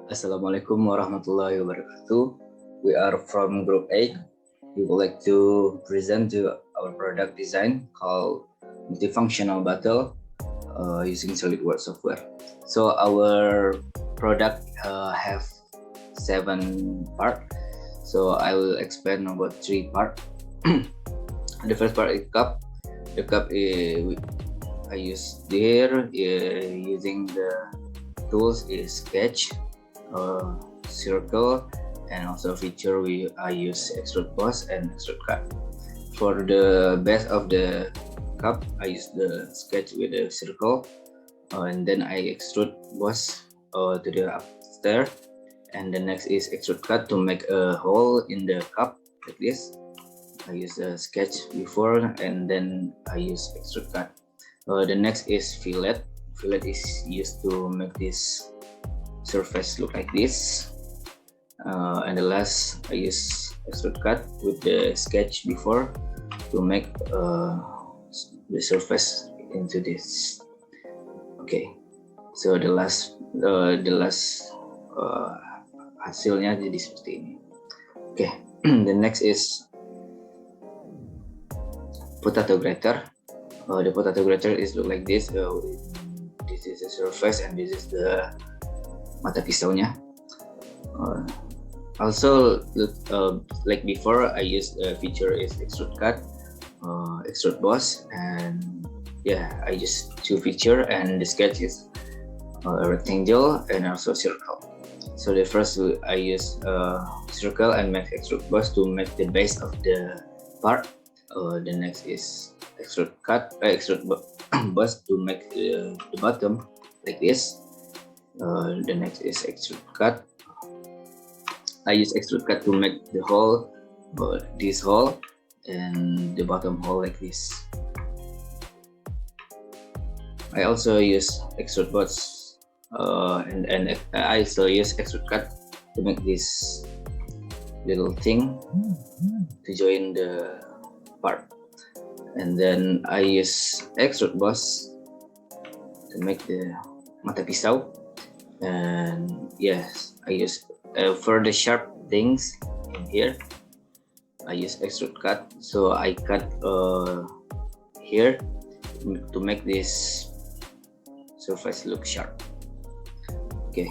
Assalamualaikum warahmatullahi wabarakatuh. We are from Group 8. We would like to present to our product design called Multifunctional Battle using SolidWork software. So our product have 7 parts. So I will explain about 3 parts. The first part is cup. The cup I use there using the tools is sketch, circle, and also feature I use extrude boss and extrude cut. For the base of the cup, I use the sketch with the circle, and then I extrude boss to the upstairs, and the next is extrude cut to make a hole in the cup like this. I use a sketch before, and then I use extrude cut. The next is fillet. Fillet is used to make this surface look like this. And the last, I use extrude cut with the sketch before to make the surface into this. Okay, so the last hasilnya jadi seperti ini. Okay, the next is potato grater. The potato grater is look like this. This is the surface and this is the mata pisaunya. Also, like before, I used a feature is extrude cut, extrude boss, and yeah, I use 2 feature, and the sketch is a rectangle and also circle. So the first I use circle and make extrude boss to make the base of the part. The next is extrude boss to make the bottom like this. The next is extrude cut. I use extrude cut to make the hole, this hole, and the bottom hole like this. I also use extrude boss, and I also use extrude cut to make this little thing to join the part. And then I use extrude boss to make the mata pisau. And yes, I use for the sharp things in here, I use extrude cut. So I cut here to make this surface look sharp. Okay,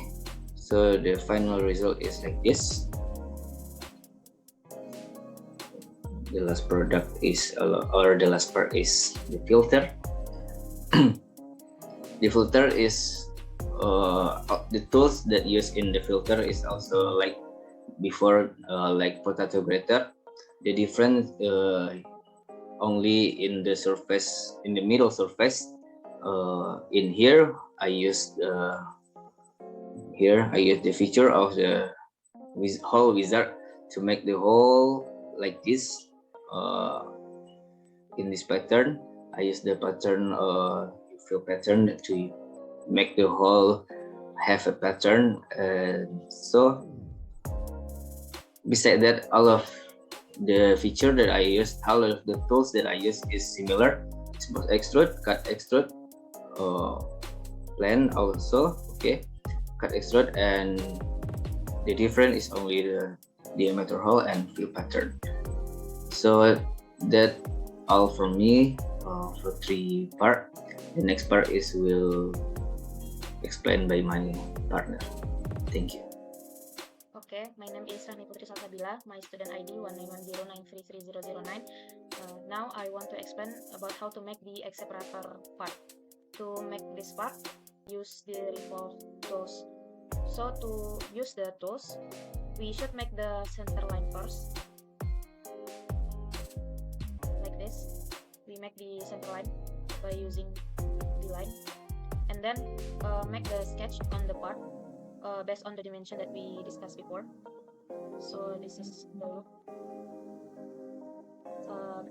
so the final result is like this. The last product is, or the last part is the filter. The filter is the tools that used in the filter is also like before, like potato grater. The difference only in the surface, in the middle surface. In here I use the feature of the hole wizard to make the hole like this. In this pattern, I use the pattern fill pattern to make the hole have a pattern. So beside that, all of the feature that I use, all of the tools that I use is similar. It's both extrude, cut, extrude, plan also. Okay, cut, extrude, and the difference is only the diameter hole and fill pattern. So that all from me for 3 part. The next part is will explained by my partner. Thank you. Okay, my name is Rahmi Putri Salsabila. My student ID 19109333009. Now I want to explain about how to make the separator part. To make this part, use the revolve tools. So to use the tools, we should make the center line first. Like this. We make the center line by using the line. And then make the sketch on the part based on the dimension that we discussed before. So this is the look.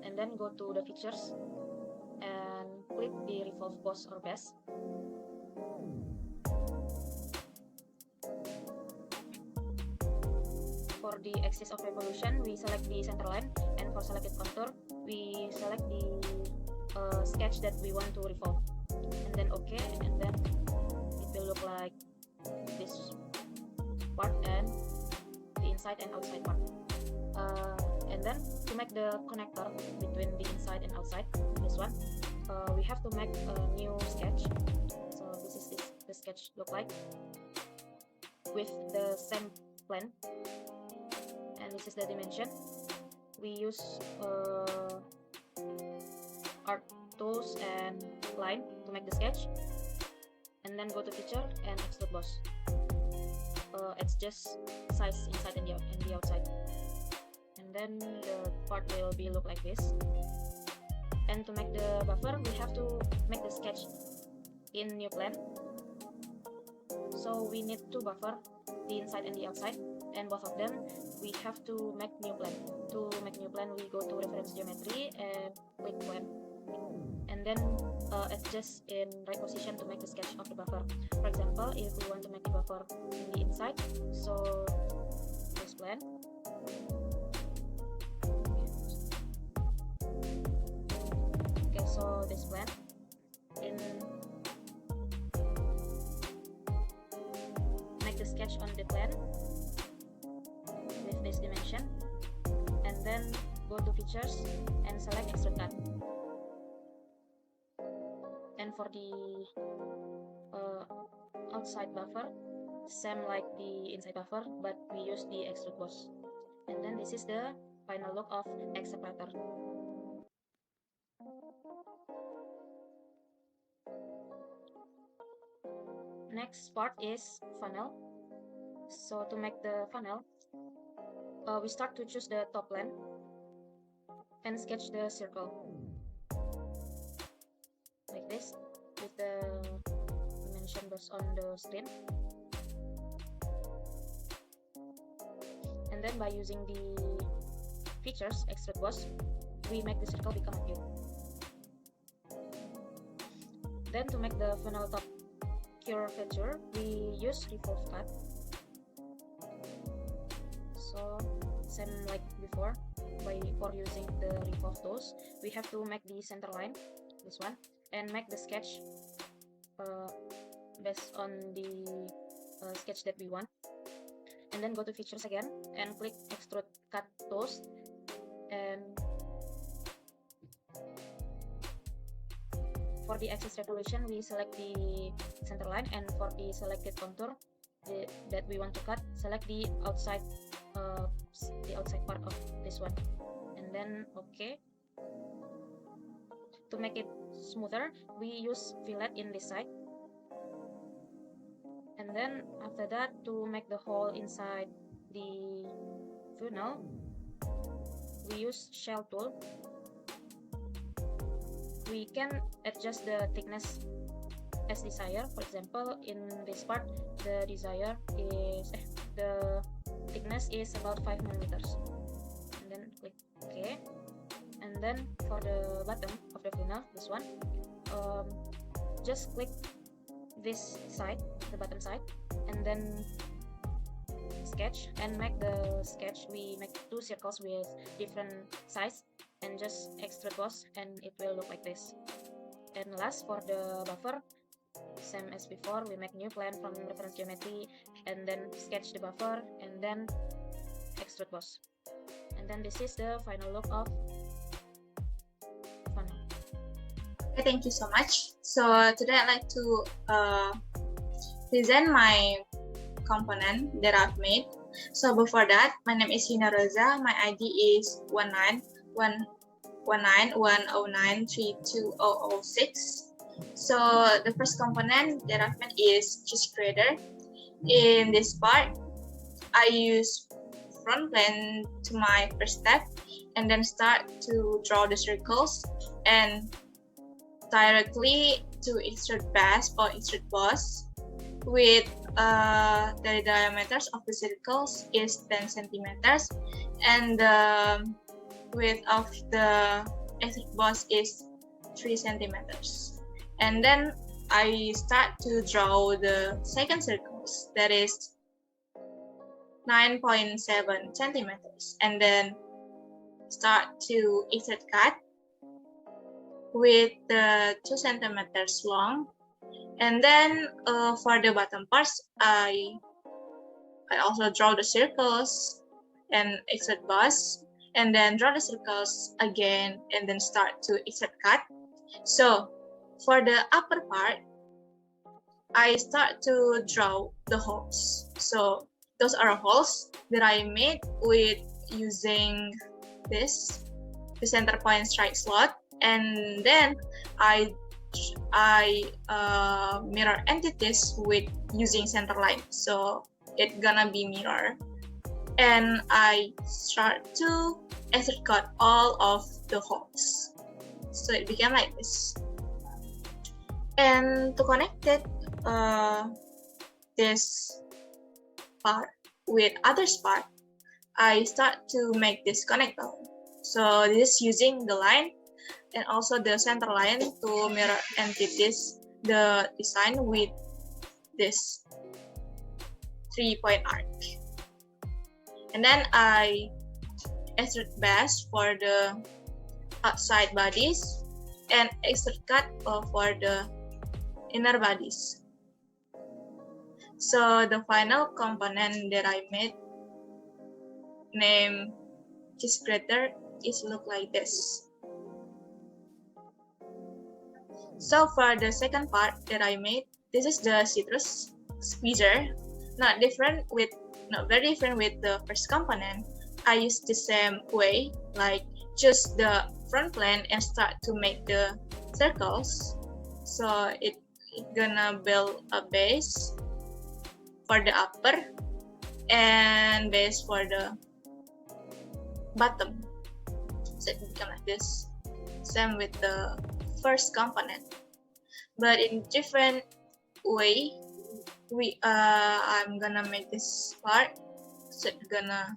And then go to the features and click the revolve boss or base. For the axis of revolution, we select the center line, and for selected contour, we select the sketch that we want to revolve. and then OK, and then it will look like this part and the inside and outside part. And then to make the connector between the inside and outside, this one, we have to make a new sketch. So this is the sketch look like with the same plan, and this is the dimension. We use art tools and line to make the sketch, and then go to feature and extrude boss. It's just size inside and the outside, and then the part will be look like this. And to make the buffer, we have to make the sketch in new plan. So we need two buffer, the inside and the outside, and both of them we have to make new plan. To make new plan, we go to reference geometry and click plan, and then adjust in right position to make the sketch of the buffer. For example, if we want to make the buffer in the inside, so this plan. Okay, so this plan in make the sketch on the plan with this dimension, and then go to features and select extrude cut. And for the outside buffer, same like the inside buffer, but we use the extrude boss. And then this is the final look of X separator. Next part is funnel. So to make the funnel, we start to choose the top plan and sketch the circle like this with the dimension box on the screen. And then by using the features extrude boss, we make the circle become a cube. Then to make the funnel top curvature, we use revolve cut. So same like before, for using the revolve tools, we have to make the center line, this one, and make the sketch based on the sketch that we want. And then go to features again and click extrude cut tools, and for the axis revolution, we select the center line, and for the selected contour that we want to cut, select the outside part of this one, and then OK. To make it smoother, we use fillet in this side, and then after that, to make the hole inside the funnel, we use shell tool. We can adjust the thickness as desired. For example, in this part, the thickness is about 5 millimeters. And then click OK. And then for the bottom of the funnel, this one, just click this side, the bottom side, and then sketch and make the sketch. We make two circles with different size and just extrude boss, and it will look like this. And last, for the buffer, same as before, we make new plan from reference geometry and then sketch the buffer and then extrude boss. And then this is the final look of funnel. Okay, thank you so much. So today I'd like to present my component that I've made. So before that, my name is Yunia Roza. My ID is 19109320006. So the first component that I've made is cheese grater. In this part, I use front plane to my first step, and then start to draw the circles and directly to extrude base or extrude boss with the diameters of the circles is 10 centimeters, and the width of the extrude boss is 3 centimeters. And then I start to draw the second circles, that is 9.7 centimeters, and then start to extrude cut with the 2 centimeters long. And then for the bottom parts, I also draw the circles and extrude boss, and then draw the circles again, and then start to extrude cut. So for the upper part, I start to draw the holes. So those are holes that I made with using this, the center point strike slot, and then I mirror entities with using center line. So it's gonna be mirror, and I start to extrude cut all of the holes. So it became like this. And to connect it, this part with other part, I start to make this connector. So this is using the line and also the center line to mirror entities the design with this 3-point arc. And then I extrude base for the outside bodies and extrude cut for the inner bodies. So the final component that I made, named cheese grater, is look like this. So for the second part that I made, this is the citrus squeezer. Not very different with the first component. I use the same way, like just the front plane and start to make the circles. So it gonna build a base for the upper and base for the bottom. So it become like this. Same with the first component, but in different way. I'm gonna make this part. So it's gonna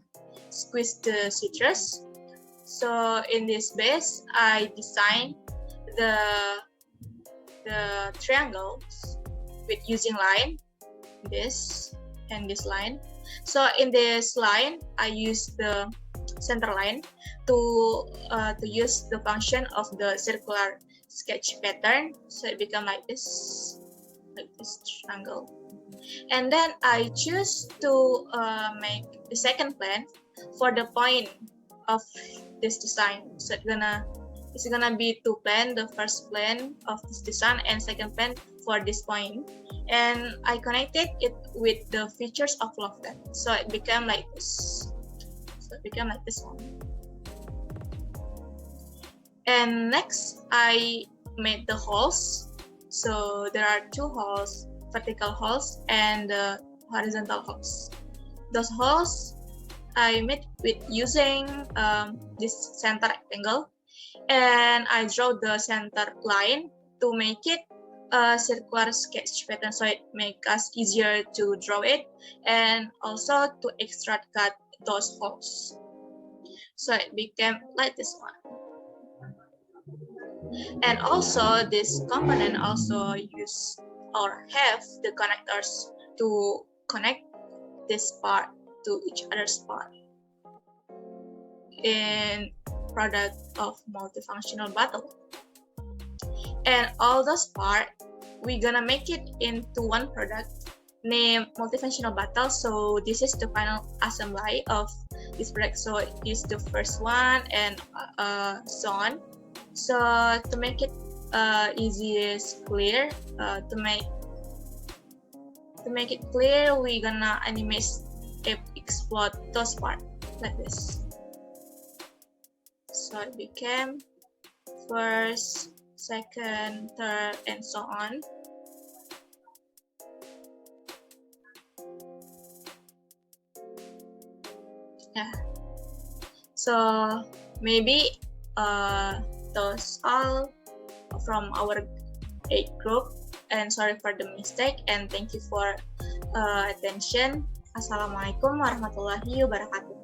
squeeze the citrus. So in this base, I design the triangles with using line, this and this line. So in this line, I use the center line to use the function of the circular sketch pattern. So it become like this triangle. And then I choose to make the second plane for the point of this design. So it's gonna be 2 plane, the first plane of this design and second plane for this point. And I connected it with the features of lofted. So it became like this. So it became like this one. And next, I made the holes. So there are 2 holes, vertical holes and horizontal holes. Those holes I made with using this center rectangle, and I draw the center line to make it a circular sketch pattern, so it makes us easier to draw it and also to extrude cut those holes. So it became like this one. And also this component also use or have the connectors to connect this part to each other's part in product of multifunctional bottle. And all those parts, we're gonna make it into one product named multifunctional bottle. So this is the final assembly of this product. So it is the first one and so on. So to make it easiest clear, to make it clear, we're gonna animate explode those parts like this. So it became first, second, third, and so on. Yeah. So maybe those all from our 8 group, and sorry for the mistake, and thank you for attention. Assalamualaikum warahmatullahi wabarakatuh.